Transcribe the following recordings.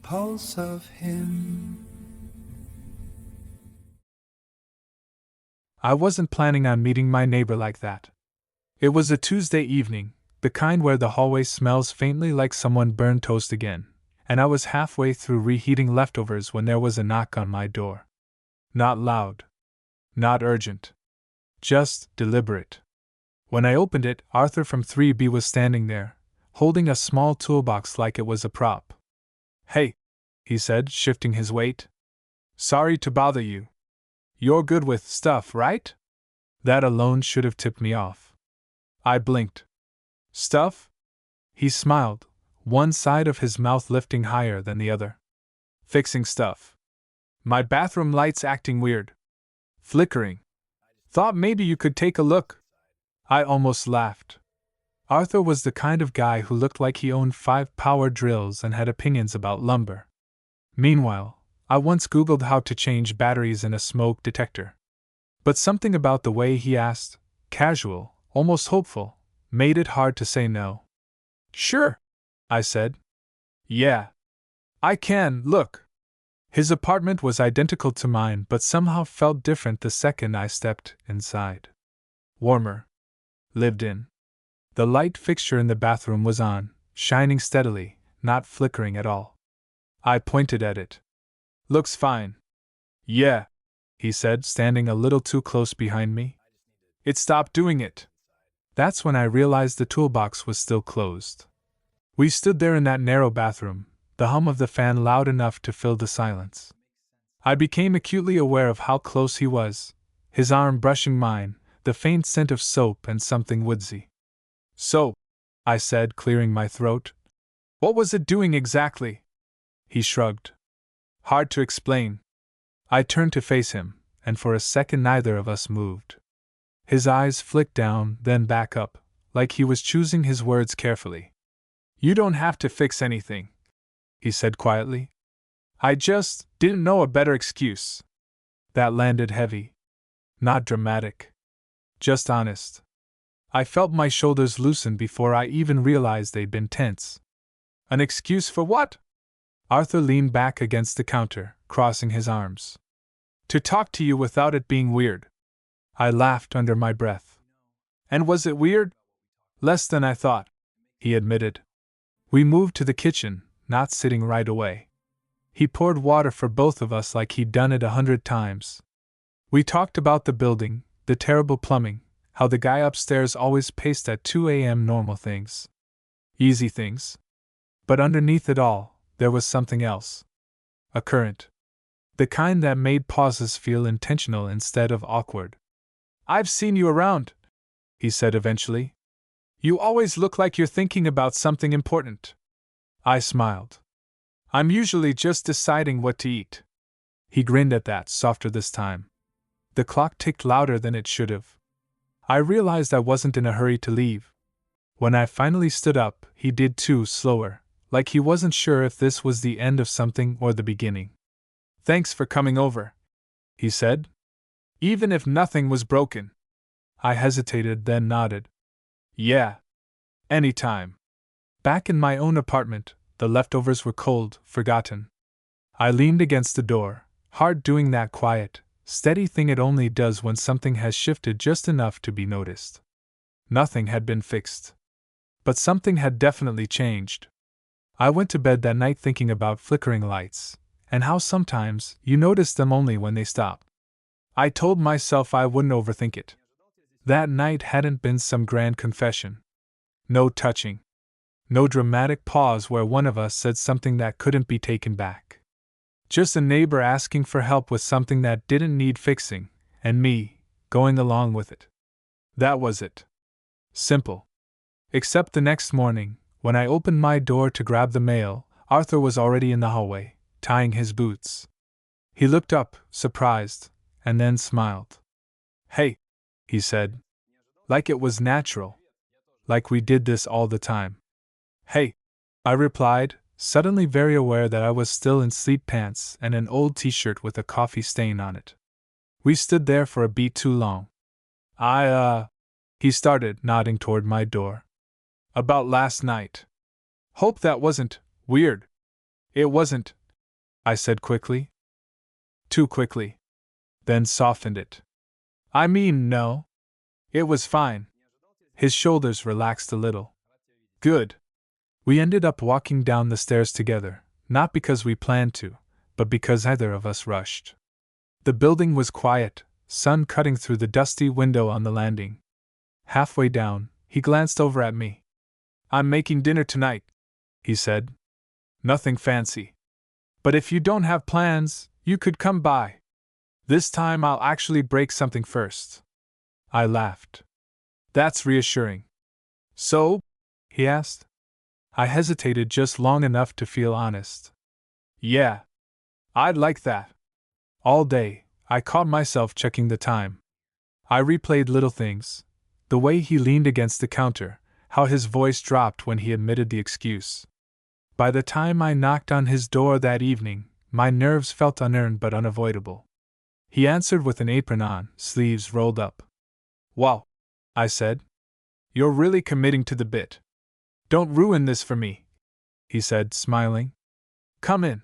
pulse of him. I wasn't planning on meeting my neighbor like that. It was a Tuesday evening, the kind where the hallway smells faintly like someone burned toast again, and I was halfway through reheating leftovers when there was a knock on my door. Not loud. Not urgent. Just deliberate. When I opened it, Arthur from 3B was standing there, holding a small toolbox like it was a prop. "Hey," he said, shifting his weight. "Sorry to bother you. You're good with stuff, right?" That alone should have tipped me off. I blinked. "Stuff?" He smiled, one side of his mouth lifting higher than the other. "Fixing stuff. My bathroom light's acting weird. Flickering. Thought maybe you could take a look." I almost laughed. Arthur was the kind of guy who looked like he owned 5 power drills and had opinions about lumber. Meanwhile, I once Googled how to change batteries in a smoke detector. But something about the way he asked, casual, almost hopeful, made it hard to say no. "Sure," I said. "Yeah. I can, look." His apartment was identical to mine but somehow felt different the second I stepped inside. Warmer. Lived in. The light fixture in the bathroom was on, shining steadily, not flickering at all. I pointed at it. "Looks fine." "Yeah," he said, standing a little too close behind me. "It stopped doing it." That's when I realized the toolbox was still closed. We stood there in that narrow bathroom, the hum of the fan loud enough to fill the silence. I became acutely aware of how close he was, his arm brushing mine, the faint scent of soap and something woodsy. "So," I said, clearing my throat, "what was it doing exactly?" He shrugged. "Hard to explain." I turned to face him, and for a second neither of us moved. His eyes flicked down, then back up, like he was choosing his words carefully. "You don't have to fix anything," he said quietly. "I just didn't know a better excuse." That landed heavy. Not dramatic. Just honest. I felt my shoulders loosen before I even realized they'd been tense. "An excuse for what?" Arthur leaned back against the counter, crossing his arms. "To talk to you without it being weird." I laughed under my breath. "And was it weird?" "Less than I thought," he admitted. We moved to the kitchen, not sitting right away. He poured water for both of us like he'd done it 100 times. We talked about the building, the terrible plumbing, how the guy upstairs always paced at 2 a.m. normal things. Easy things. But underneath it all, there was something else. A current. The kind that made pauses feel intentional instead of awkward. "I've seen you around," he said eventually. "You always look like you're thinking about something important." I smiled. "I'm usually just deciding what to eat." He grinned at that, softer this time. The clock ticked louder than it should have. I realized I wasn't in a hurry to leave. When I finally stood up, he did too, slower, like he wasn't sure if this was the end of something or the beginning. "Thanks for coming over," he said. "Even if nothing was broken." I hesitated, then nodded. "Yeah. Anytime." Back in my own apartment, the leftovers were cold, forgotten. I leaned against the door, hard doing that quiet, steady thing it only does when something has shifted just enough to be noticed. Nothing had been fixed. But something had definitely changed. I went to bed that night thinking about flickering lights, and how sometimes you notice them only when they stop. I told myself I wouldn't overthink it. That night hadn't been some grand confession. No touching. No dramatic pause where one of us said something that couldn't be taken back. Just a neighbor asking for help with something that didn't need fixing, and me, going along with it. That was it. Simple. Except the next morning, when I opened my door to grab the mail, Arthur was already in the hallway, tying his boots. He looked up, surprised, and then smiled. "Hey," he said. Like it was natural. Like we did this all the time. "Hey," I replied, suddenly very aware that I was still in sleep pants and an old t-shirt with a coffee stain on it. We stood there for a beat too long. He started, nodding toward my door. "About last night. Hope that wasn't weird." It wasn't, I said quickly. Too quickly. Then softened it. I mean, no. It was fine. His shoulders relaxed a little. Good. We ended up walking down the stairs together, not because we planned to, but because either of us rushed. The building was quiet, sun cutting through the dusty window on the landing. Halfway down, he glanced over at me. I'm making dinner tonight, he said. Nothing fancy. But if you don't have plans, you could come by. This time I'll actually break something first. I laughed. That's reassuring. So? He asked. I hesitated just long enough to feel honest. Yeah. I'd like that. All day, I caught myself checking the time. I replayed little things. The way he leaned against the counter, how his voice dropped when he admitted the excuse. By the time I knocked on his door that evening, my nerves felt unearned but unavoidable. He answered with an apron on, sleeves rolled up. Wow, I said. You're really committing to the bit. Don't ruin this for me, he said, smiling. Come in.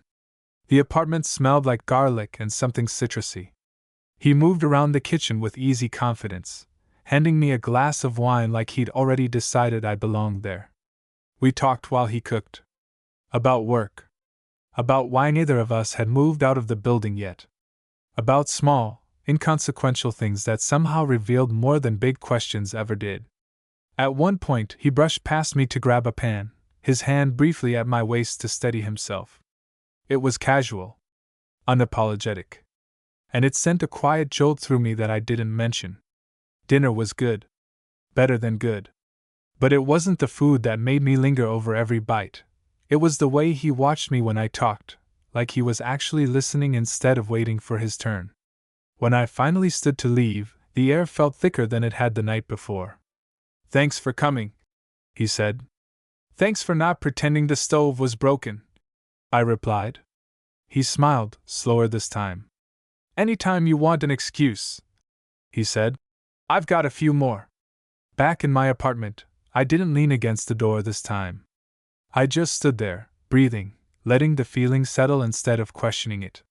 The apartment smelled like garlic and something citrusy. He moved around the kitchen with easy confidence, handing me a glass of wine like he'd already decided I belonged there. We talked while he cooked. About work. About why neither of us had moved out of the building yet. About small, inconsequential things that somehow revealed more than big questions ever did. At one point, he brushed past me to grab a pan, his hand briefly at my waist to steady himself. It was casual, unapologetic. And it sent a quiet jolt through me that I didn't mention. Dinner was good. Better than good. But it wasn't the food that made me linger over every bite. It was the way he watched me when I talked, like he was actually listening instead of waiting for his turn. When I finally stood to leave, the air felt thicker than it had the night before. Thanks for coming, he said. Thanks for not pretending the stove was broken, I replied. He smiled, slower this time. Anytime you want an excuse, he said. I've got a few more. Back in my apartment, I didn't lean against the door this time. I just stood there, breathing, letting the feeling settle instead of questioning it.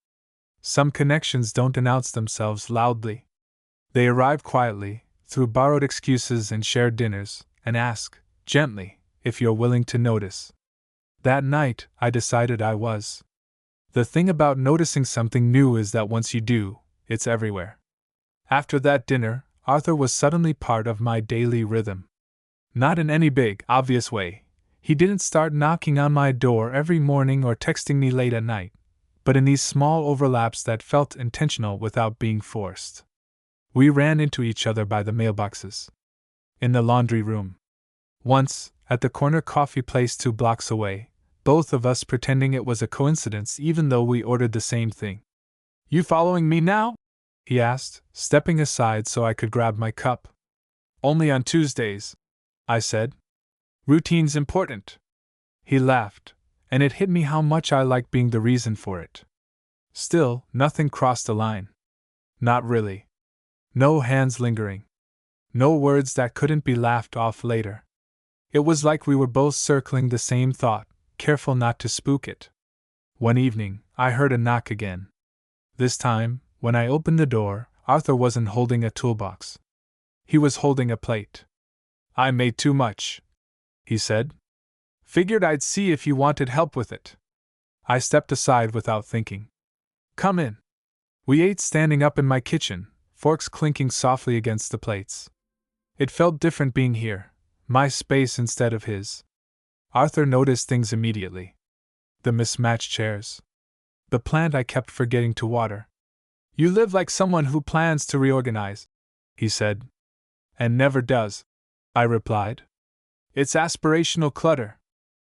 Some connections don't announce themselves loudly. They arrive quietly, through borrowed excuses and shared dinners, and ask, gently, if you're willing to notice. That night, I decided I was. The thing about noticing something new is that once you do, it's everywhere. After that dinner, Arthur was suddenly part of my daily rhythm. Not in any big, obvious way. He didn't start knocking on my door every morning or texting me late at night, but in these small overlaps that felt intentional without being forced. We ran into each other by the mailboxes. In the laundry room. Once, at the corner coffee place 2 blocks away, both of us pretending it was a coincidence even though we ordered the same thing. You following me now? He asked, stepping aside so I could grab my cup. Only on Tuesdays, I said. Routine's important. He laughed, and it hit me how much I liked being the reason for it. Still, nothing crossed the line. Not really. No hands lingering. No words that couldn't be laughed off later. It was like we were both circling the same thought, careful not to spook it. One evening, I heard a knock again. This time, when I opened the door, Arthur wasn't holding a toolbox. He was holding a plate. I made too much, he said. Figured I'd see if you wanted help with it. I stepped aside without thinking. Come in. We ate standing up in my kitchen, forks clinking softly against the plates. It felt different being here, my space instead of his. Arthur noticed things immediately. The mismatched chairs. The plant I kept forgetting to water. You live like someone who plans to reorganize, he said. And never does, I replied. It's aspirational clutter.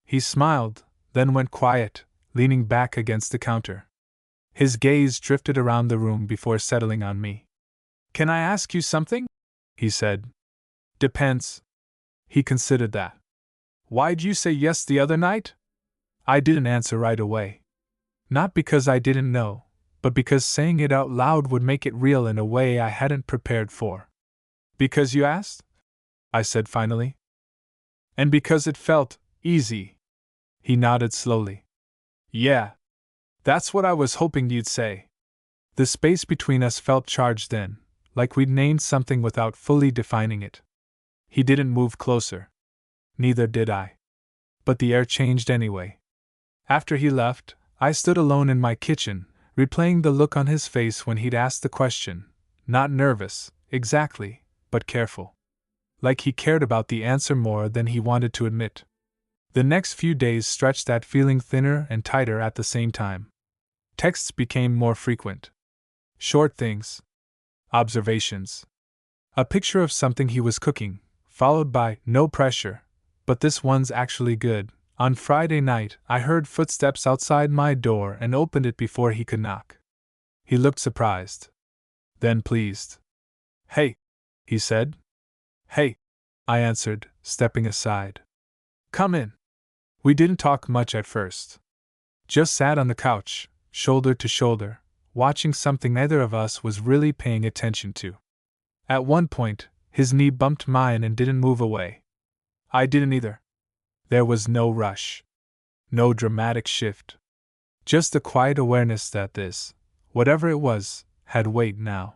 He smiled, then went quiet, leaning back against the counter. His gaze drifted around the room before settling on me. Can I ask you something? He said. Depends. He considered that. Why'd you say yes the other night? I didn't answer right away. Not because I didn't know, but because saying it out loud would make it real in a way I hadn't prepared for. Because you asked? I said finally. And because it felt easy. He nodded slowly. Yeah. That's what I was hoping you'd say. The space between us felt charged then, like we'd named something without fully defining it. He didn't move closer. Neither did I. But the air changed anyway. After he left, I stood alone in my kitchen, replaying the look on his face when he'd asked the question. Not nervous, exactly, but careful. Like he cared about the answer more than he wanted to admit. The next few days stretched that feeling thinner and tighter at the same time. Texts became more frequent. Short things. Observations. A picture of something he was cooking, followed by, no pressure, but this one's actually good. On Friday night, I heard footsteps outside my door and opened it before he could knock. He looked surprised. Then pleased. Hey, he said. Hey, I answered, stepping aside. Come in. We didn't talk much at first. Just sat on the couch, shoulder to shoulder, watching something neither of us was really paying attention to. At one point, his knee bumped mine and didn't move away. I didn't either. There was no rush. No dramatic shift. Just a quiet awareness that this, whatever it was, had weight now.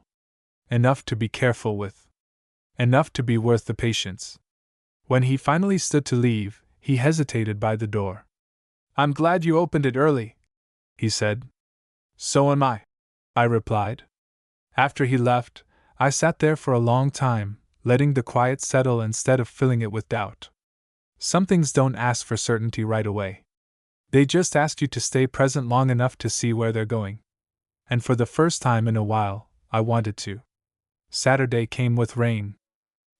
Enough to be careful with. Enough to be worth the patience. When he finally stood to leave, he hesitated by the door. I'm glad you opened it early, he said. So am I replied. After he left, I sat there for a long time, letting the quiet settle instead of filling it with doubt. Some things don't ask for certainty right away. They just ask you to stay present long enough to see where they're going. And for the first time in a while, I wanted to. Saturday came with rain.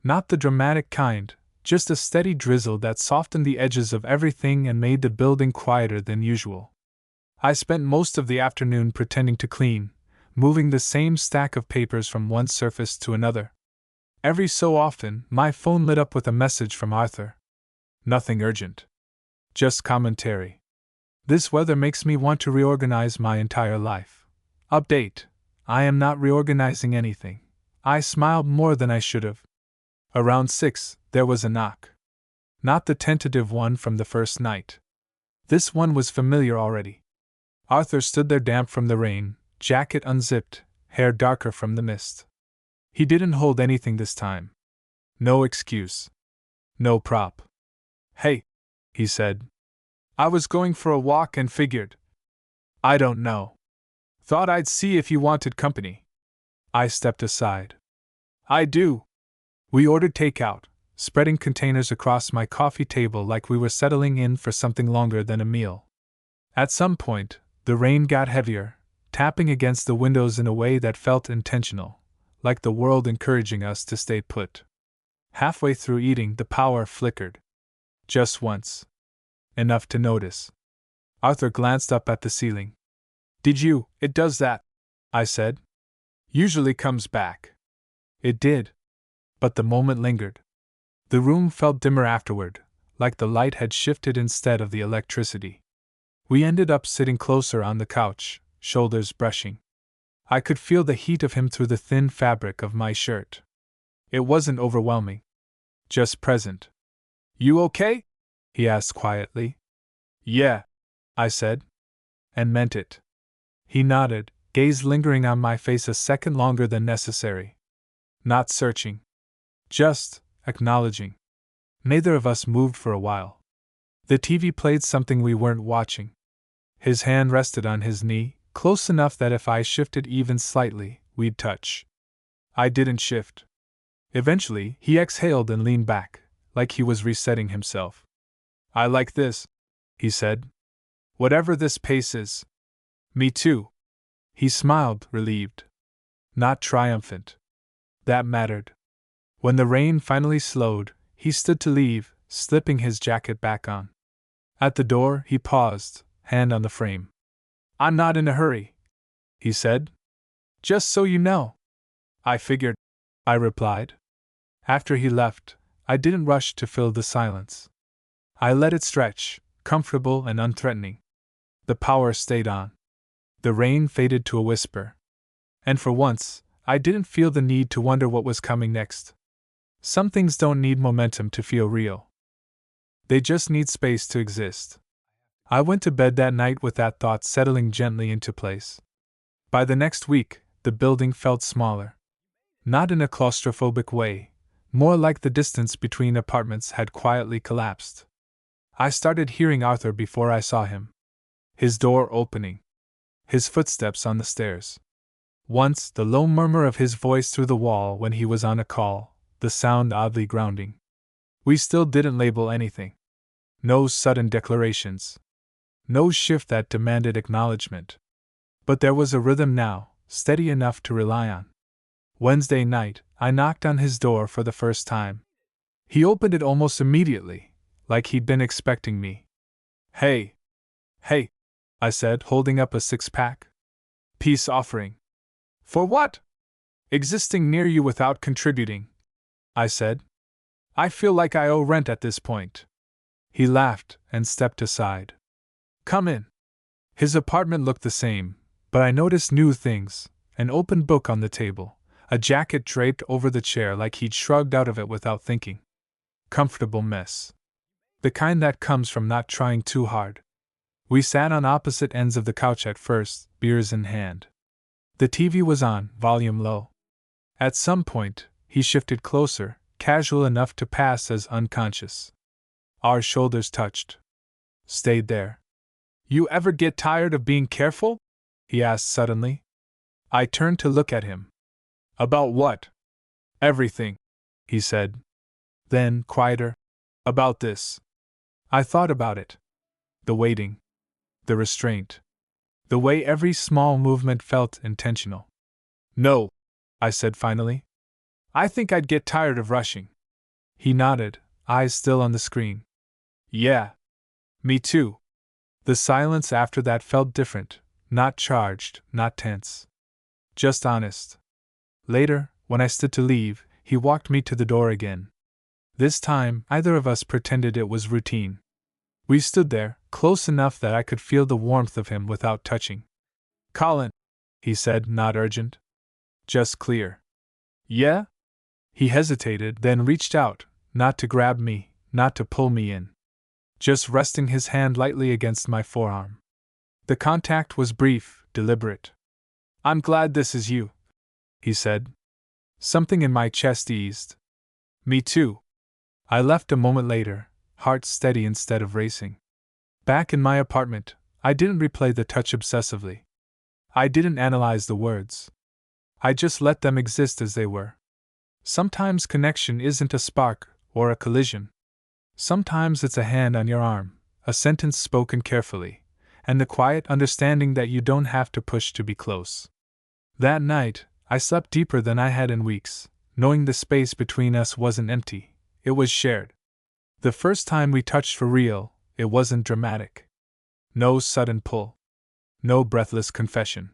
Not the dramatic kind, just a steady drizzle that softened the edges of everything and made the building quieter than usual. I spent most of the afternoon pretending to clean, moving the same stack of papers from one surface to another. Every so often, my phone lit up with a message from Arthur. Nothing urgent. Just commentary. This weather makes me want to reorganize my entire life. Update. I am not reorganizing anything. I smiled more than I should have. Around 6, there was a knock. Not the tentative one from the first night. This one was familiar already. Arthur stood there damp from the rain, jacket unzipped, hair darker from the mist. He didn't hold anything this time. No excuse. No prop. Hey, he said. I was going for a walk and figured. I don't know. Thought I'd see if you wanted company. I stepped aside. I do. We ordered takeout, spreading containers across my coffee table like we were settling in for something longer than a meal. At some point, the rain got heavier, tapping against the windows in a way that felt intentional, like the world encouraging us to stay put. Halfway through eating, the power flickered. Just once. Enough to notice. Arthur glanced up at the ceiling. It does that, I said. Usually comes back. It did. But the moment lingered. The room felt dimmer afterward, like the light had shifted instead of the electricity. We ended up sitting closer on the couch, shoulders brushing. I could feel the heat of him through the thin fabric of my shirt. It wasn't overwhelming. Just present. You okay? He asked quietly. Yeah, I said. And meant it. He nodded, gaze lingering on my face a second longer than necessary. Not searching. Just acknowledging. Neither of us moved for a while. The TV played something we weren't watching. His hand rested on his knee, close enough that if I shifted even slightly, we'd touch. I didn't shift. Eventually, he exhaled and leaned back, like he was resetting himself. I like this, he said. Whatever this pace is. Me too. He smiled, relieved. Not triumphant. That mattered. When the rain finally slowed, he stood to leave, slipping his jacket back on. At the door, he paused, hand on the frame. I'm not in a hurry, he said. Just so you know. I figured, I replied. After he left, I didn't rush to fill the silence. I let it stretch, comfortable and unthreatening. The power stayed on. The rain faded to a whisper. And for once, I didn't feel the need to wonder what was coming next. Some things don't need momentum to feel real. They just need space to exist. I went to bed that night with that thought settling gently into place. By the next week, the building felt smaller. Not in a claustrophobic way, more like the distance between apartments had quietly collapsed. I started hearing Arthur before I saw him. His door opening. His footsteps on the stairs. Once, the low murmur of his voice through the wall when he was on a call, the sound oddly grounding. We still didn't label anything. No sudden declarations. No shift that demanded acknowledgement. But there was a rhythm now, steady enough to rely on. Wednesday night, I knocked on his door for the first time. He opened it almost immediately, like he'd been expecting me. Hey, I said, holding up a six-pack. Peace offering. For what? Existing near you without contributing, I said. I feel like I owe rent at this point. He laughed and stepped aside. Come in. His apartment looked the same, but I noticed new things: an open book on the table, a jacket draped over the chair like he'd shrugged out of it without thinking. Comfortable mess. The kind that comes from not trying too hard. We sat on opposite ends of the couch at first, beers in hand. The TV was on, volume low. At some point, he shifted closer, casual enough to pass as unconscious. Our shoulders touched. Stayed there. You ever get tired of being careful? He asked suddenly. I turned to look at him. About what? Everything, he said. Then, quieter. About this. I thought about it. The waiting. The restraint. The way every small movement felt intentional. No, I said finally. I think I'd get tired of rushing. He nodded, eyes still on the screen. Yeah. Me too. The silence after that felt different, not charged, not tense. Just honest. Later, when I stood to leave, he walked me to the door again. This time, either of us pretended it was routine. We stood there, close enough that I could feel the warmth of him without touching. Colin, he said, not urgent. Just clear. Yeah? He hesitated, then reached out, not to grab me, not to pull me in. Just resting his hand lightly against my forearm. The contact was brief, deliberate. I'm glad this is you, he said. Something in my chest eased. Me too. I left a moment later, heart steady instead of racing. Back in my apartment, I didn't replay the touch obsessively. I didn't analyze the words. I just let them exist as they were. Sometimes connection isn't a spark or a collision. Sometimes it's a hand on your arm, a sentence spoken carefully, and the quiet understanding that you don't have to push to be close. That night, I slept deeper than I had in weeks, knowing the space between us wasn't empty, it was shared. The first time we touched for real, it wasn't dramatic. No sudden pull. No breathless confession.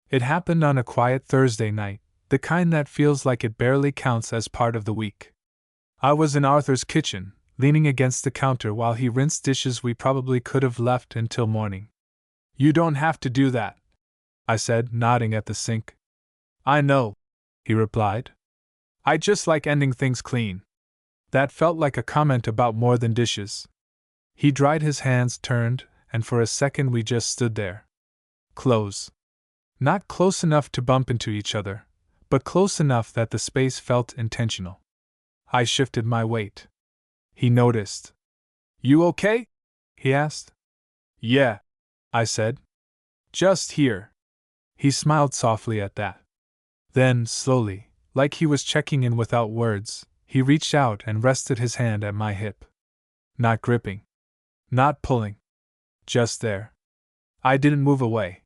It happened on a quiet Thursday night, the kind that feels like it barely counts as part of the week. I was in Arthur's kitchen, leaning against the counter while he rinsed dishes we probably could have left until morning. You don't have to do that, I said, nodding at the sink. I know, he replied. I just like ending things clean. That felt like a comment about more than dishes. He dried his hands, turned, and for a second we just stood there. Close. Not close enough to bump into each other, but close enough that the space felt intentional. I shifted my weight. He noticed. You okay? He asked. Yeah, I said. Just here. He smiled softly at that. Then, slowly, like he was checking in without words, he reached out and rested his hand at my hip. Not gripping. Not pulling. Just there. I didn't move away.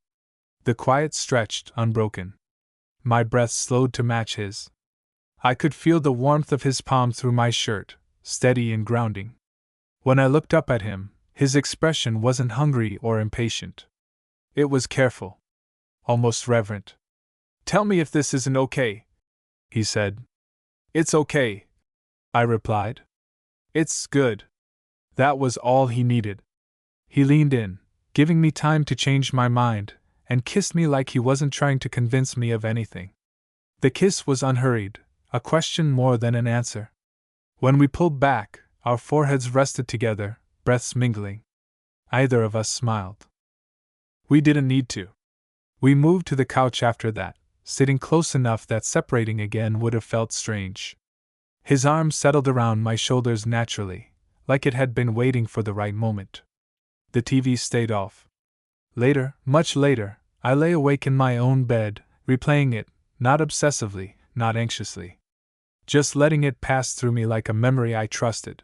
The quiet stretched, unbroken. My breath slowed to match his. I could feel the warmth of his palm through my shirt, steady and grounding. When I looked up at him, his expression wasn't hungry or impatient. It was careful. Almost reverent. Tell me if this isn't okay, he said. It's okay, I replied. It's good. That was all he needed. He leaned in, giving me time to change my mind, and kissed me like he wasn't trying to convince me of anything. The kiss was unhurried, a question more than an answer. When we pulled back, our foreheads rested together, breaths mingling. Either of us smiled. We didn't need to. We moved to the couch after that, sitting close enough that separating again would have felt strange. His arm settled around my shoulders naturally, like it had been waiting for the right moment. The TV stayed off. Later, much later, I lay awake in my own bed, replaying it, not obsessively, not anxiously. Just letting it pass through me like a memory I trusted.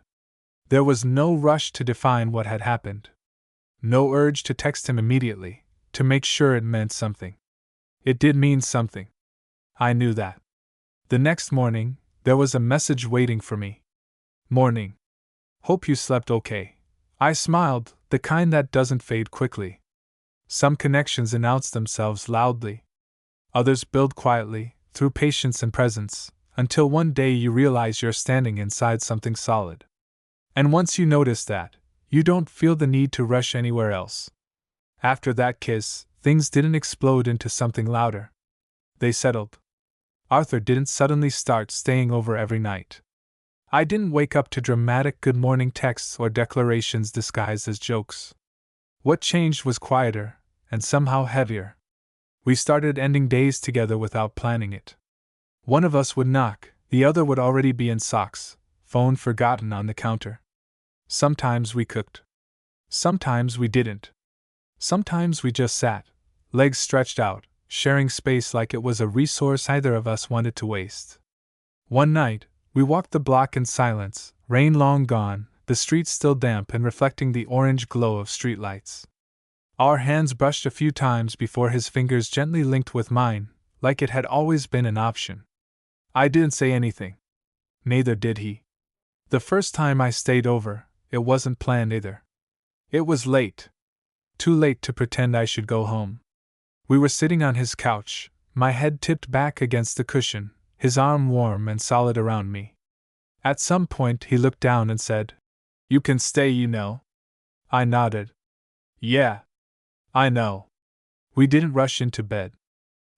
There was no rush to define what had happened. No urge to text him immediately, to make sure it meant something. It did mean something. I knew that. The next morning, there was a message waiting for me. Morning. Hope you slept okay. I smiled, the kind that doesn't fade quickly. Some connections announce themselves loudly. Others build quietly, through patience and presence, until one day you realize you're standing inside something solid. And once you notice that, you don't feel the need to rush anywhere else. After that kiss, things didn't explode into something louder. They settled. Arthur didn't suddenly start staying over every night. I didn't wake up to dramatic good morning texts or declarations disguised as jokes. What changed was quieter, and somehow heavier. We started ending days together without planning it. One of us would knock, the other would already be in socks, phone forgotten on the counter. Sometimes we cooked. Sometimes we didn't. Sometimes we just sat, legs stretched out, sharing space like it was a resource either of us wanted to waste. One night, we walked the block in silence, rain long gone, the streets still damp and reflecting the orange glow of streetlights. Our hands brushed a few times before his fingers gently linked with mine, like it had always been an option. I didn't say anything. Neither did he. The first time I stayed over, it wasn't planned either. It was late. Too late to pretend I should go home. We were sitting on his couch, my head tipped back against the cushion, his arm warm and solid around me. At some point he looked down and said, "You can stay, you know." I nodded. "Yeah. I know." We didn't rush into bed.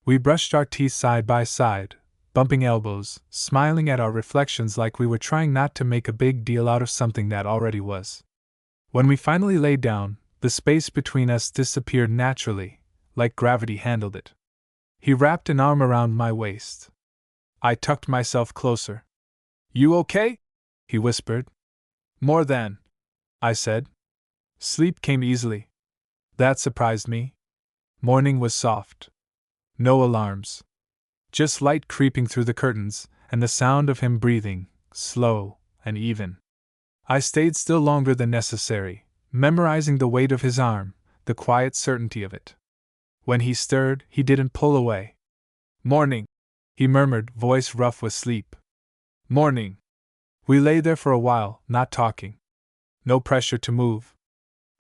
We brushed our teeth side by side, bumping elbows, smiling at our reflections like we were trying not to make a big deal out of something that already was. When we finally lay down, the space between us disappeared naturally, like gravity handled it. He wrapped an arm around my waist. I tucked myself closer. "You okay?" he whispered. "More than," I said. Sleep came easily. That surprised me. Morning was soft. No alarms. Just light creeping through the curtains, and the sound of him breathing, slow and even. I stayed still longer than necessary, memorizing the weight of his arm, the quiet certainty of it. When he stirred, he didn't pull away. "Morning," he murmured, voice rough with sleep. "Morning." We lay there for a while, not talking. No pressure to move.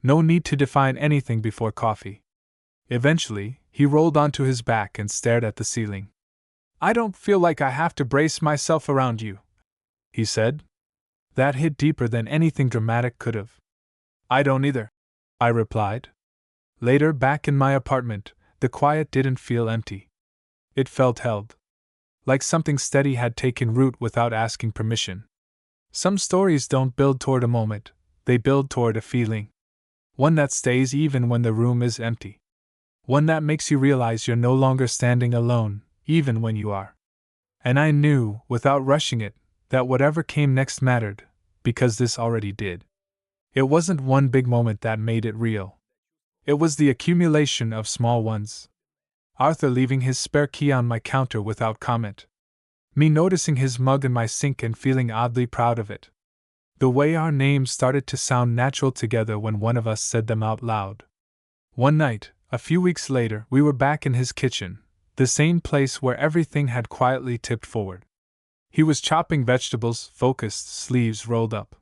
No need to define anything before coffee. Eventually, he rolled onto his back and stared at the ceiling. "I don't feel like I have to brace myself around you," he said. That hit deeper than anything dramatic could have. "I don't either," I replied. Later, back in my apartment, the quiet didn't feel empty. It felt held. Like something steady had taken root without asking permission. Some stories don't build toward a moment, they build toward a feeling. One that stays even when the room is empty. One that makes you realize you're no longer standing alone, even when you are. And I knew, without rushing it, that whatever came next mattered, because this already did. It wasn't one big moment that made it real. It was the accumulation of small ones. Arthur leaving his spare key on my counter without comment. Me noticing his mug in my sink and feeling oddly proud of it. The way our names started to sound natural together when one of us said them out loud. One night, a few weeks later, we were back in his kitchen, the same place where everything had quietly tipped forward. He was chopping vegetables, focused, sleeves rolled up.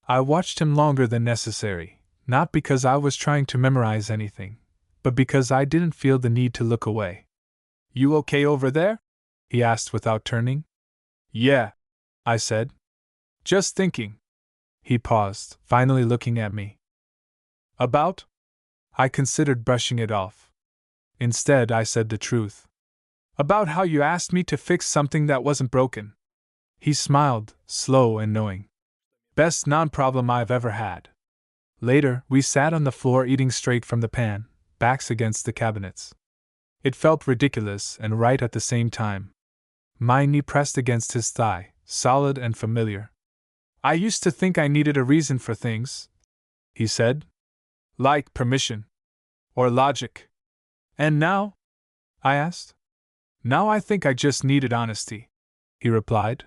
I watched him longer than necessary, not because I was trying to memorize anything, but because I didn't feel the need to look away. "You okay over there?" he asked without turning. "Yeah," I said. "Just thinking." He paused, finally looking at me. "About?" I considered brushing it off. Instead, I said the truth. "About how you asked me to fix something that wasn't broken." He smiled, slow and knowing. "Best non-problem I've ever had." Later, we sat on the floor eating straight from the pan, backs against the cabinets. It felt ridiculous and right at the same time. My knee pressed against his thigh, solid and familiar. I used to think I needed a reason for things, he said. Like permission. Or logic. And now? I asked. Now I think I just needed honesty, he replied.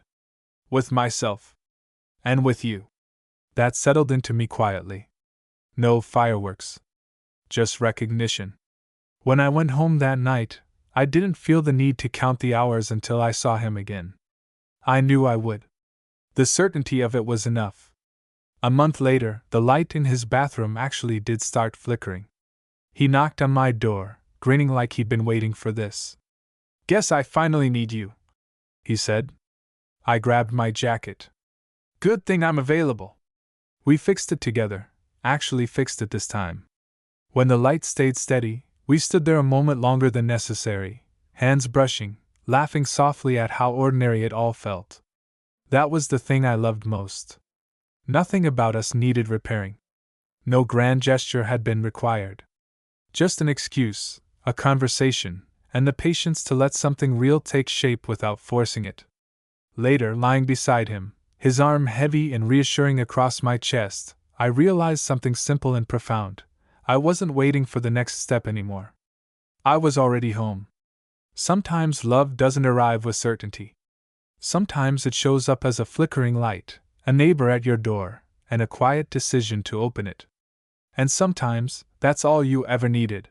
With myself. And with you. That settled into me quietly. No fireworks. Just recognition. When I went home that night, I didn't feel the need to count the hours until I saw him again. I knew I would. The certainty of it was enough. A month later, the light in his bathroom actually did start flickering. He knocked on my door, grinning like he'd been waiting for this. Guess I finally need you, he said. I grabbed my jacket. Good thing I'm available. We fixed it together, actually fixed it this time. When the light stayed steady, we stood there a moment longer than necessary, hands brushing, laughing softly at how ordinary it all felt. That was the thing I loved most. Nothing about us needed repairing. No grand gesture had been required. Just an excuse, a conversation, and the patience to let something real take shape without forcing it. Later, lying beside him, his arm heavy and reassuring across my chest, I realized something simple and profound. I wasn't waiting for the next step anymore. I was already home. Sometimes love doesn't arrive with certainty. Sometimes it shows up as a flickering light, a neighbor at your door, and a quiet decision to open it. And sometimes, that's all you ever needed.